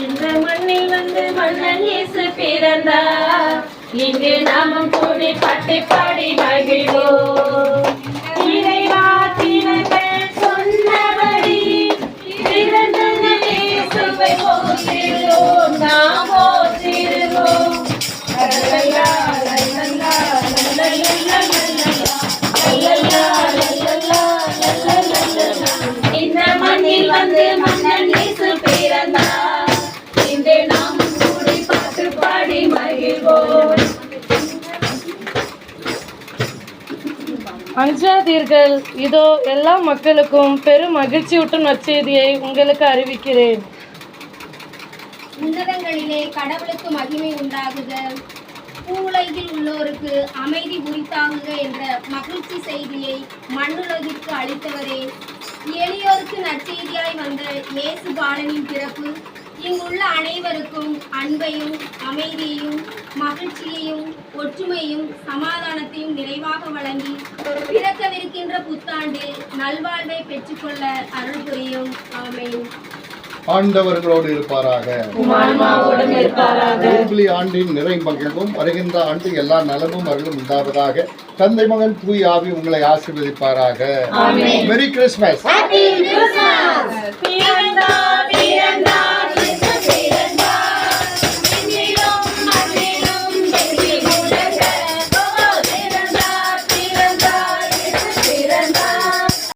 இந்த மண்ணில் வந்து மன்னன் இயேசு பிறந்தார். இங்கு நாமும் கூடி பாட்டு பாடி மகிழ்வோம். இறைவா தினங்கள் சொன்னபடி பிறந்த இயேசுவை போற்றிடுவோம், நாம் போற்றிடுவோம். லல்லல்லா லல்லல்லா லல்லல்லா லல்லல்லா லல்லல்லா லல்லல்லா. இந்த மண்ணில் வந்து மன்னன் இயேசு பிறந்தார். இன்று நாம் கூடி பாட்டு பாடி மகிழ்வோம். அஞ்சாதீர்கள், இதோ எல்லா மக்களுக்கும் பெரும் மகிழ்ச்சியூட்டும் நற்செய்தியை உங்களுக்கு அறிவிக்கிறேன். உன்னதங்களிலே கடவுளுக்கு மகிமை உண்டாகுக, பூவுலகில் உள்ளோருக்கு அமைதி உரித்தாகுக என்ற மகிழ்ச்சி செய்தியை மண்ணுலகிற்கு அளித்தவரே, எளியோருக்கு நற்செய்தியாய் வந்த இயேசு பாலனின் பிறப்பு இங்குள்ள அனைவருக்கும் அன்பையும் அமைதியையும் மகிழ்ச்சியையும் ஒற்றுமையும் சமாதானத்தையும் நிறைவாக வழங்கி பிறக்கவிருக்கின்ற புத்தாண்டு நல்வாழ்வை பெற்றுக்கொள்ள அருள் புரியும். ஆமென். ஆண்டவர்களோடு இருப்பாராக. ஜூபிலி ஆண்டின் நிறை மகிழ்வும் வருகின்ற ஆண்டு எல்லா நலமும் அருளும் உண்டாவதாக. தந்தை மகன் தூய் ஆவி உங்களை ஆசீர்வதிப்பாராக. மெரி கிறிஸ்மஸ்.